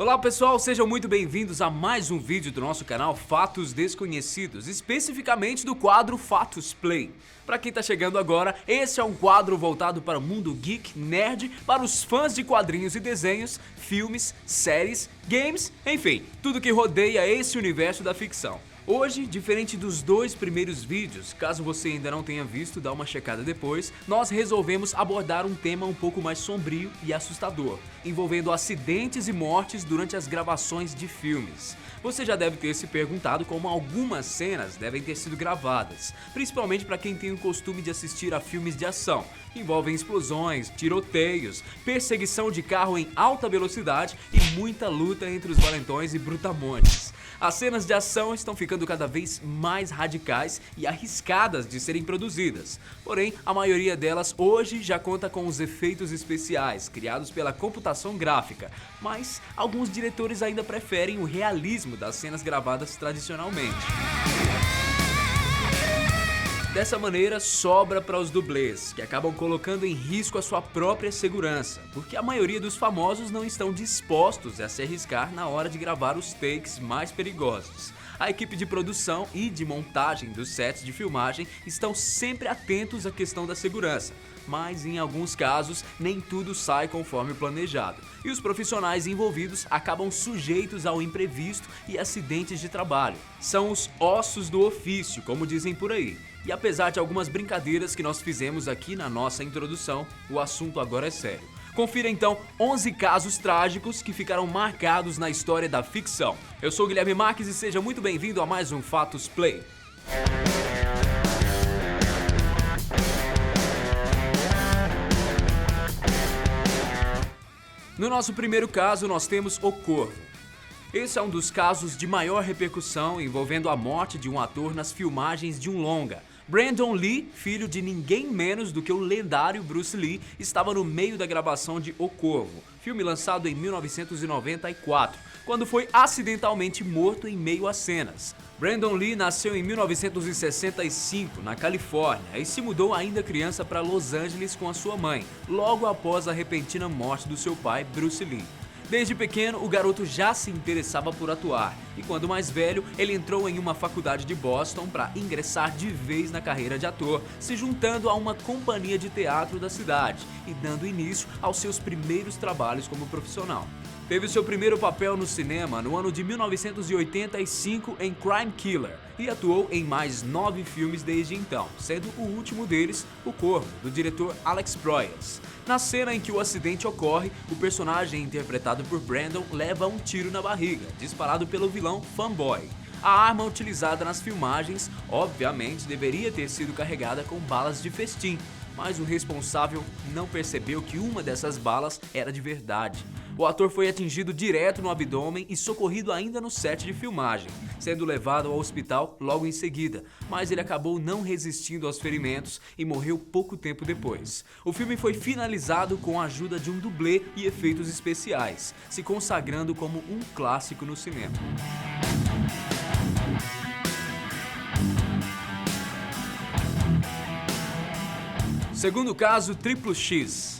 Olá pessoal, sejam muito bem-vindos a mais um vídeo do nosso canal Fatos Desconhecidos, especificamente do quadro Fatos Play. Para quem tá chegando agora, esse é um quadro voltado para o mundo geek, nerd, para os fãs de quadrinhos e desenhos, filmes, séries, games, enfim, tudo que rodeia esse universo da ficção. Hoje, diferente dos dois primeiros vídeos, caso você ainda não tenha visto, dá uma checada depois, nós resolvemos abordar um tema um pouco mais sombrio e assustador, envolvendo acidentes e mortes durante as gravações de filmes. Você já deve ter se perguntado como algumas cenas devem ter sido gravadas, principalmente para quem tem o costume de assistir a filmes de ação, que envolvem explosões, tiroteios, perseguição de carro em alta velocidade e muita luta entre os valentões e brutamontes. As cenas de ação estão ficando cada vez mais radicais e arriscadas de serem produzidas. Porém, a maioria delas hoje já conta com os efeitos especiais criados pela computação gráfica, mas alguns diretores ainda preferem o realismo das cenas gravadas tradicionalmente. Dessa maneira, sobra para os dublês, que acabam colocando em risco a sua própria segurança, porque a maioria dos famosos não estão dispostos a se arriscar na hora de gravar os takes mais perigosos. A equipe de produção e de montagem dos sets de filmagem estão sempre atentos à questão da segurança, mas em alguns casos nem tudo sai conforme planejado, e os profissionais envolvidos acabam sujeitos ao imprevisto e acidentes de trabalho. São os ossos do ofício, como dizem por aí. E apesar de algumas brincadeiras que nós fizemos aqui na nossa introdução, o assunto agora é sério. Confira então 11 casos trágicos que ficaram marcados na história da ficção. Eu sou o Guilherme Marques e seja muito bem-vindo a mais um Fatos Play. No nosso primeiro caso, nós temos O Corvo. Esse é um dos casos de maior repercussão envolvendo a morte de um ator nas filmagens de um longa. Brandon Lee, filho de ninguém menos do que o lendário Bruce Lee, estava no meio da gravação de O Corvo, filme lançado em 1994, quando foi acidentalmente morto em meio às cenas. Brandon Lee nasceu em 1965, na Califórnia, e se mudou ainda criança para Los Angeles com a sua mãe, logo após a repentina morte do seu pai, Bruce Lee. Desde pequeno, o garoto já se interessava por atuar, e quando mais velho, ele entrou em uma faculdade de Boston para ingressar de vez na carreira de ator, se juntando a uma companhia de teatro da cidade e dando início aos seus primeiros trabalhos como profissional. Teve seu primeiro papel no cinema no ano de 1985 em Crime Killer e atuou em mais 9 filmes desde então, sendo o último deles O Corvo, do diretor Alex Proyas. Na cena em que o acidente ocorre, o personagem interpretado por Brandon leva um tiro na barriga, disparado pelo vilão Fanboy. A arma utilizada nas filmagens, obviamente, deveria ter sido carregada com balas de festim, mas o responsável não percebeu que uma dessas balas era de verdade. O ator foi atingido direto no abdômen e socorrido ainda no set de filmagem, sendo levado ao hospital logo em seguida, mas ele acabou não resistindo aos ferimentos e morreu pouco tempo depois. O filme foi finalizado com a ajuda de um dublê e efeitos especiais, se consagrando como um clássico no cinema. Segundo caso, Triplo X.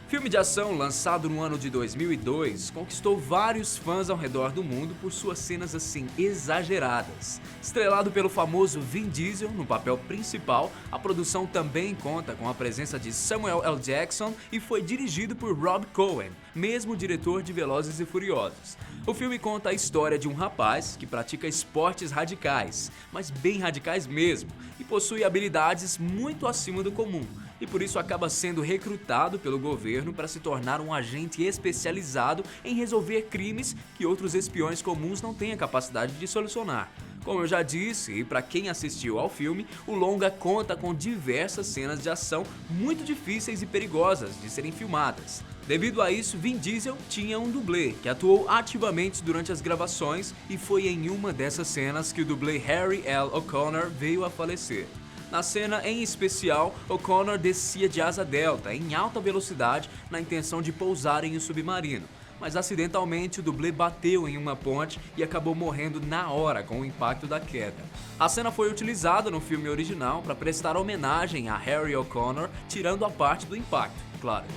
Filme de ação lançado no ano de 2002, conquistou vários fãs ao redor do mundo por suas cenas assim exageradas. Estrelado pelo famoso Vin Diesel no papel principal, a produção também conta com a presença de Samuel L. Jackson e foi dirigido por Rob Cohen, mesmo diretor de Velozes e Furiosos. O filme conta a história de um rapaz que pratica esportes radicais, mas bem radicais mesmo, e possui habilidades muito acima do comum, e por isso acaba sendo recrutado pelo governo para se tornar um agente especializado em resolver crimes que outros espiões comuns não têm a capacidade de solucionar. Como eu já disse, e para quem assistiu ao filme, o longa conta com diversas cenas de ação muito difíceis e perigosas de serem filmadas. Devido a isso, Vin Diesel tinha um dublê que atuou ativamente durante as gravações e foi em uma dessas cenas que o dublê Harry L. O'Connor veio a falecer. Na cena em especial, O'Connor descia de asa delta em alta velocidade na intenção de pousar em um submarino, mas acidentalmente o dublê bateu em uma ponte e acabou morrendo na hora com o impacto da queda. A cena foi utilizada no filme original para prestar homenagem a Harry O'Connor, tirando a parte do impacto, claro.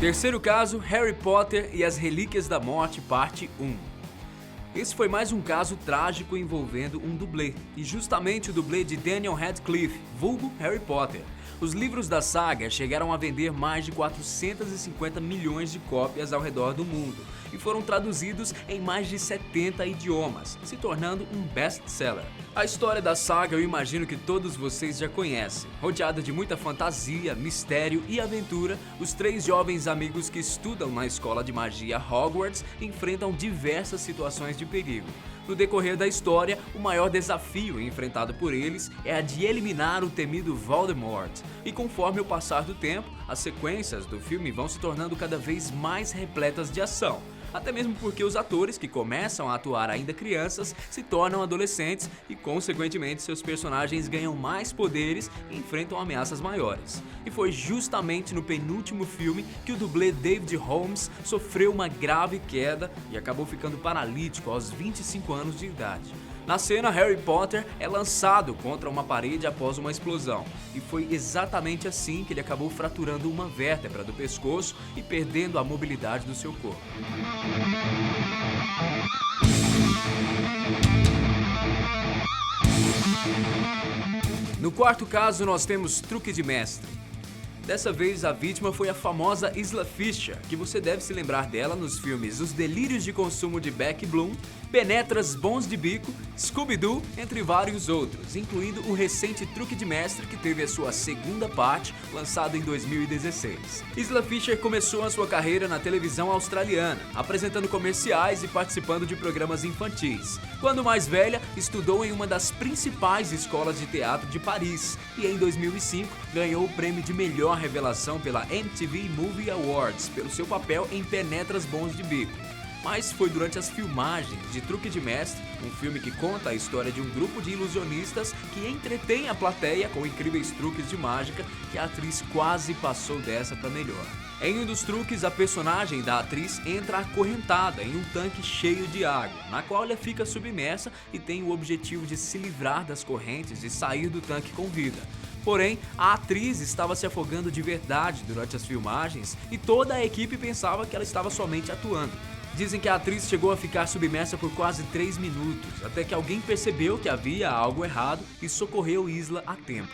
Terceiro caso, Harry Potter e as Relíquias da Morte, parte 1. Esse foi mais um caso trágico envolvendo um dublê, e justamente o dublê de Daniel Radcliffe, vulgo Harry Potter. Os livros da saga chegaram a vender mais de 450 milhões de cópias ao redor do mundo e foram traduzidos em mais de 70 idiomas, se tornando um best-seller. A história da saga eu imagino que todos vocês já conhecem. Rodeada de muita fantasia, mistério e aventura, os três jovens amigos que estudam na escola de magia Hogwarts enfrentam diversas situações de perigo. No decorrer da história, o maior desafio enfrentado por eles é a de eliminar o temido Voldemort. E conforme o passar do tempo, as sequências do filme vão se tornando cada vez mais repletas de ação. Até mesmo porque os atores que começam a atuar ainda crianças se tornam adolescentes e, consequentemente, seus personagens ganham mais poderes e enfrentam ameaças maiores. E foi justamente no penúltimo filme que o dublê David Holmes sofreu uma grave queda e acabou ficando paralítico aos 25 anos de idade. Na cena, Harry Potter é lançado contra uma parede após uma explosão, e foi exatamente assim que ele acabou fraturando uma vértebra do pescoço e perdendo a mobilidade do seu corpo. No quarto caso, nós temos Truque de Mestre. Dessa vez, a vítima foi a famosa Isla Fisher, que você deve se lembrar dela nos filmes Os Delírios de Consumo de Beck Bloom, Penetras Bons de Bico, Scooby-Doo, entre vários outros, incluindo o recente Truque de Mestre, que teve a sua segunda parte, lançado em 2016. Isla Fisher começou a sua carreira na televisão australiana, apresentando comerciais e participando de programas infantis. Quando mais velha, estudou em uma das principais escolas de teatro de Paris e em 2005 ganhou o prêmio de melhor revelação pela MTV Movie Awards pelo seu papel em Penetras Bons de Bico. Mas foi durante as filmagens de Truque de Mestre, um filme que conta a história de um grupo de ilusionistas que entretém a plateia com incríveis truques de mágica, que a atriz quase passou dessa para melhor. Em um dos truques, a personagem da atriz entra acorrentada em um tanque cheio de água, na qual ela fica submersa e tem o objetivo de se livrar das correntes e sair do tanque com vida. Porém, a atriz estava se afogando de verdade durante as filmagens e toda a equipe pensava que ela estava somente atuando. Dizem que a atriz chegou a ficar submersa por quase 3 minutos, até que alguém percebeu que havia algo errado e socorreu Isla a tempo.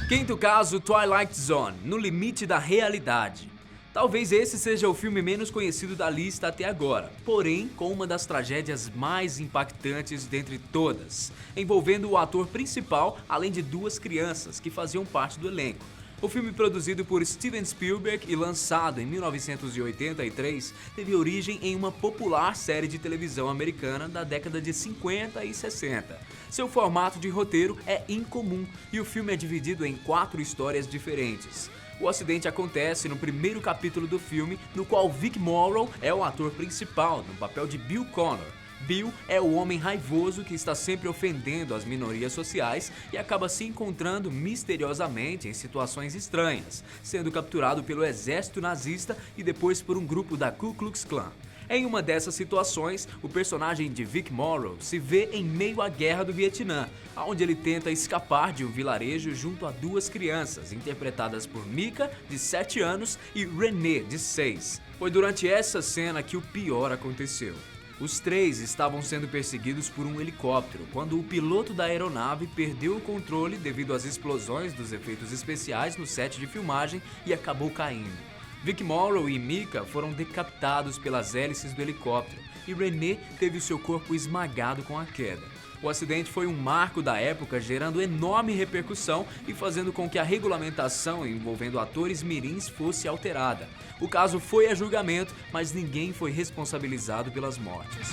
Quinto caso, Twilight Zone, no limite da realidade. Talvez esse seja o filme menos conhecido da lista até agora, porém com uma das tragédias mais impactantes dentre todas, envolvendo o ator principal além de 2 crianças que faziam parte do elenco. O filme, produzido por Steven Spielberg e lançado em 1983, teve origem em uma popular série de televisão americana da década de 50 e 60. Seu formato de roteiro é incomum e o filme é dividido em 4 histórias diferentes. O acidente acontece no primeiro capítulo do filme, no qual Vic Morrow é o ator principal, no papel de Bill Connor. Bill é o homem raivoso que está sempre ofendendo as minorias sociais e acaba se encontrando misteriosamente em situações estranhas, sendo capturado pelo exército nazista e depois por um grupo da Ku Klux Klan. Em uma dessas situações, o personagem de Vic Morrow se vê em meio à guerra do Vietnã, onde ele tenta escapar de um vilarejo junto a 2 crianças, interpretadas por Mika, de 7 anos, e Renee, de 6. Foi durante essa cena que o pior aconteceu. Os 3 estavam sendo perseguidos por um helicóptero quando o piloto da aeronave perdeu o controle devido às explosões dos efeitos especiais no set de filmagem e acabou caindo. Vic Morrow e Mika foram decapitados pelas hélices do helicóptero e Renee teve o seu corpo esmagado com a queda. O acidente foi um marco da época, gerando enorme repercussão e fazendo com que a regulamentação envolvendo atores mirins fosse alterada. O caso foi a julgamento, mas ninguém foi responsabilizado pelas mortes.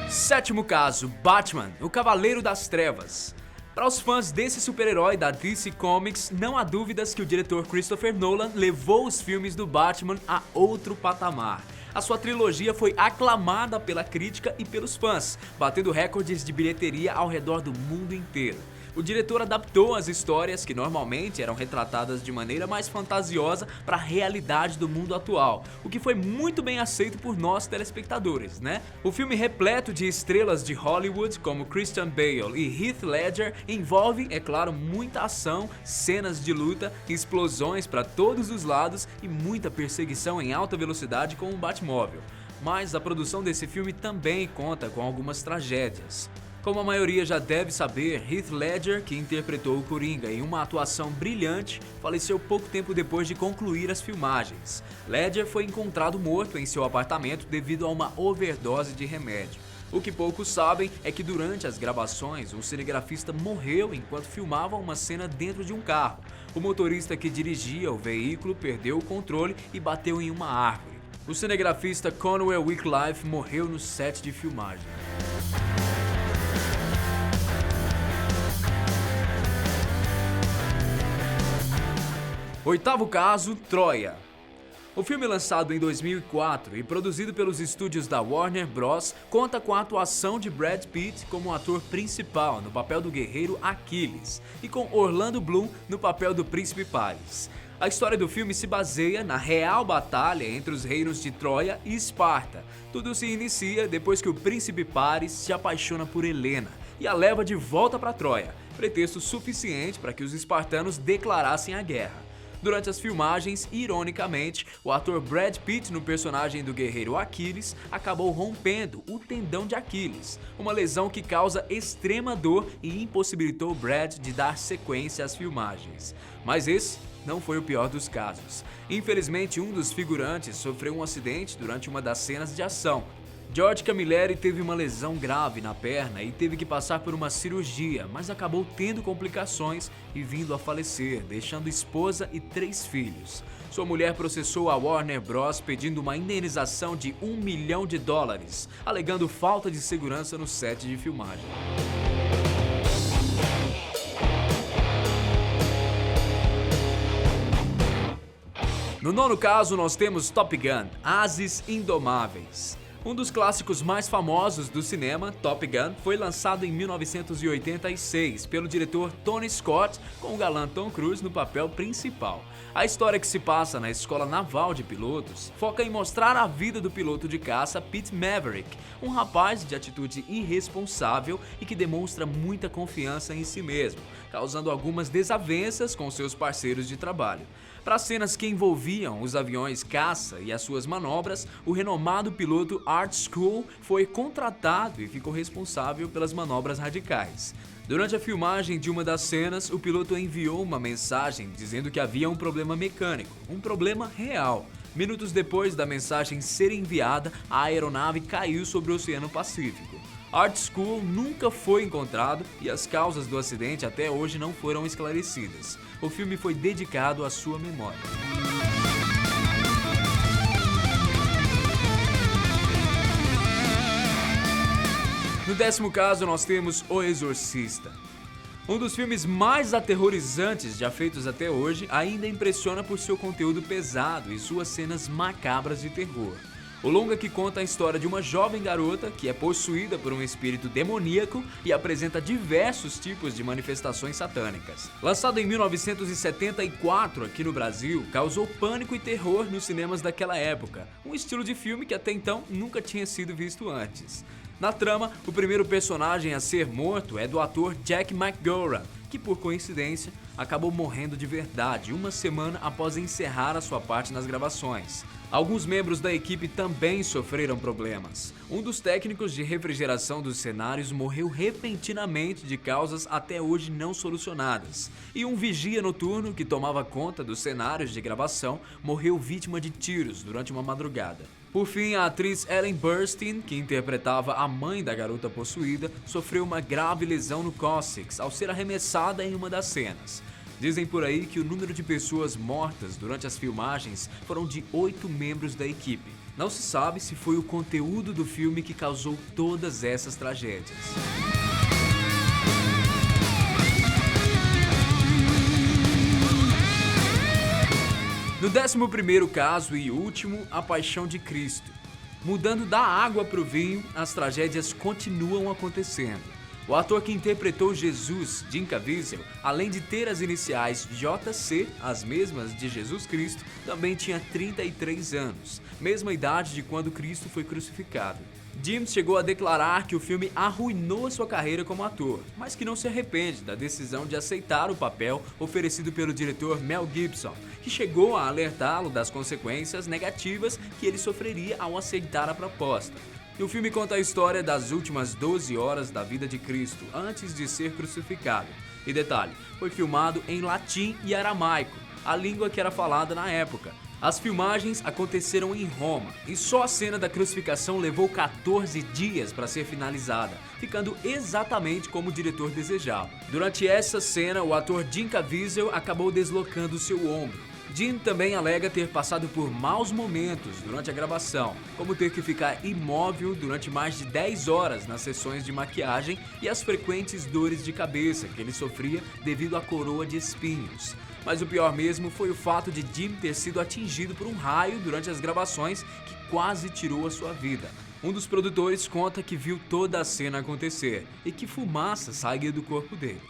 Sétimo caso, Batman, o Cavaleiro das Trevas. Para os fãs desse super-herói da DC Comics, não há dúvidas que o diretor Christopher Nolan levou os filmes do Batman a outro patamar. A sua trilogia foi aclamada pela crítica e pelos fãs, batendo recordes de bilheteria ao redor do mundo inteiro. O diretor adaptou as histórias, que normalmente eram retratadas de maneira mais fantasiosa, para a realidade do mundo atual, o que foi muito bem aceito por nós telespectadores, né? O filme, repleto de estrelas de Hollywood como Christian Bale e Heath Ledger, envolve, é claro, muita ação, cenas de luta, explosões para todos os lados e muita perseguição em alta velocidade com um Batmóvel. Mas a produção desse filme também conta com algumas tragédias. Como a maioria já deve saber, Heath Ledger, que interpretou o Coringa em uma atuação brilhante, faleceu pouco tempo depois de concluir as filmagens. Ledger foi encontrado morto em seu apartamento devido a uma overdose de remédio. O que poucos sabem é que durante as gravações, um cinegrafista morreu enquanto filmava uma cena dentro de um carro. O motorista que dirigia o veículo perdeu o controle e bateu em uma árvore. O cinegrafista Conwell Wycliffe morreu no set de filmagem. Oitavo caso, Troia. O filme, lançado em 2004 e produzido pelos estúdios da Warner Bros., conta com a atuação de Brad Pitt como ator principal no papel do guerreiro Aquiles e com Orlando Bloom no papel do príncipe Paris. A história do filme se baseia na real batalha entre os reinos de Troia e Esparta. Tudo se inicia depois que o príncipe Paris se apaixona por Helena e a leva de volta para Troia, pretexto suficiente para que os espartanos declarassem a guerra. Durante as filmagens, ironicamente, o ator Brad Pitt no personagem do guerreiro Aquiles acabou rompendo o tendão de Aquiles, uma lesão que causa extrema dor e impossibilitou Brad de dar sequência às filmagens. Mas esse não foi o pior dos casos. Infelizmente, um dos figurantes sofreu um acidente durante uma das cenas de ação. George Camilleri teve uma lesão grave na perna e teve que passar por uma cirurgia, mas acabou tendo complicações e vindo a falecer, deixando esposa e 3 filhos. Sua mulher processou a Warner Bros. Pedindo uma indenização de $1 milhão, alegando falta de segurança no set de filmagem. No nono caso, nós temos Top Gun, Ases Indomáveis. Um dos clássicos mais famosos do cinema, Top Gun, foi lançado em 1986 pelo diretor Tony Scott, com o galã Tom Cruise no papel principal. A história, que se passa na Escola Naval de Pilotos, foca em mostrar a vida do piloto de caça Pete Maverick, um rapaz de atitude irresponsável e que demonstra muita confiança em si mesmo, causando algumas desavenças com seus parceiros de trabalho. Para cenas que envolviam os aviões caça e as suas manobras, o renomado piloto Art Skule foi contratado e ficou responsável pelas manobras radicais. Durante a filmagem de uma das cenas, o piloto enviou uma mensagem dizendo que havia um problema mecânico, um problema real. Minutos depois da mensagem ser enviada, a aeronave caiu sobre o Oceano Pacífico. Art Skule nunca foi encontrado e as causas do acidente até hoje não foram esclarecidas. O filme foi dedicado à sua memória. No 10º caso, nós temos O Exorcista. Um dos filmes mais aterrorizantes já feitos até hoje, ainda impressiona por seu conteúdo pesado e suas cenas macabras de terror. O longa, que conta a história de uma jovem garota que é possuída por um espírito demoníaco e apresenta diversos tipos de manifestações satânicas. Lançado em 1974 aqui no Brasil, causou pânico e terror nos cinemas daquela época, um estilo de filme que até então nunca tinha sido visto antes. Na trama, o primeiro personagem a ser morto é do ator Jack McGowan, que por coincidência acabou morrendo de verdade uma semana após encerrar a sua parte nas gravações. Alguns membros da equipe também sofreram problemas. Um dos técnicos de refrigeração dos cenários morreu repentinamente de causas até hoje não solucionadas. E um vigia noturno que tomava conta dos cenários de gravação morreu vítima de tiros durante uma madrugada. Por fim, a atriz Ellen Burstyn, que interpretava a mãe da garota possuída, sofreu uma grave lesão no cóccix ao ser arremessada em uma das cenas. Dizem por aí que o número de pessoas mortas durante as filmagens foram de 8 membros da equipe. Não se sabe se foi o conteúdo do filme que causou todas essas tragédias. No 11º caso e último, a Paixão de Cristo. Mudando da água para o vinho, as tragédias continuam acontecendo. O ator que interpretou Jesus, Jim Caviezel, além de ter as iniciais JC, as mesmas de Jesus Cristo, também tinha 33 anos, mesma idade de quando Cristo foi crucificado. Jim chegou a declarar que o filme arruinou sua carreira como ator, mas que não se arrepende da decisão de aceitar o papel oferecido pelo diretor Mel Gibson, que chegou a alertá-lo das consequências negativas que ele sofreria ao aceitar a proposta. E o filme conta a história das últimas 12 horas da vida de Cristo, antes de ser crucificado. E detalhe, foi filmado em latim e aramaico, a língua que era falada na época. As filmagens aconteceram em Roma, e só a cena da crucificação levou 14 dias para ser finalizada, ficando exatamente como o diretor desejava. Durante essa cena, o ator Jim Caviezel acabou deslocando seu ombro. Jim também alega ter passado por maus momentos durante a gravação, como ter que ficar imóvel durante mais de 10 horas nas sessões de maquiagem e as frequentes dores de cabeça que ele sofria devido à coroa de espinhos. Mas o pior mesmo foi o fato de Jim ter sido atingido por um raio durante as gravações que quase tirou a sua vida. Um dos produtores conta que viu toda a cena acontecer e que fumaça saía do corpo dele.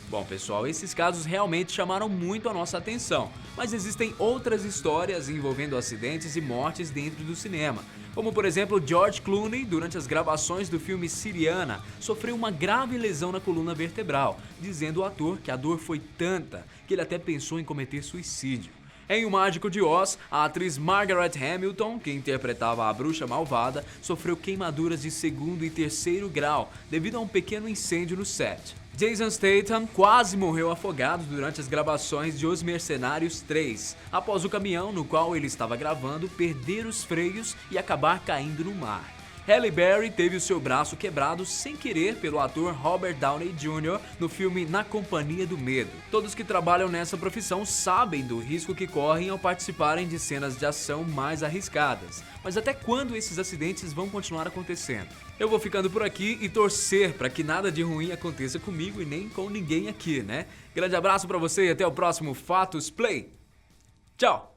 Bom, pessoal, esses casos realmente chamaram muito a nossa atenção, mas existem outras histórias envolvendo acidentes e mortes dentro do cinema, como por exemplo George Clooney, durante as gravações do filme Syriana, sofreu uma grave lesão na coluna vertebral, dizendo o ator que a dor foi tanta que ele até pensou em cometer suicídio. Em O Mágico de Oz, a atriz Margaret Hamilton, que interpretava a bruxa malvada, sofreu queimaduras de 2º e 3º grau devido a um pequeno incêndio no set. Jason Statham quase morreu afogado durante as gravações de Os Mercenários 3, após o caminhão no qual ele estava gravando perder os freios e acabar caindo no mar. Halle Berry teve o seu braço quebrado sem querer pelo ator Robert Downey Jr. no filme Na Companhia do Medo. Todos que trabalham nessa profissão sabem do risco que correm ao participarem de cenas de ação mais arriscadas. Mas até quando esses acidentes vão continuar acontecendo? Eu vou ficando por aqui e torcer para que nada de ruim aconteça comigo e nem com ninguém aqui, né? Grande abraço para você e até o próximo Fatos Play. Tchau!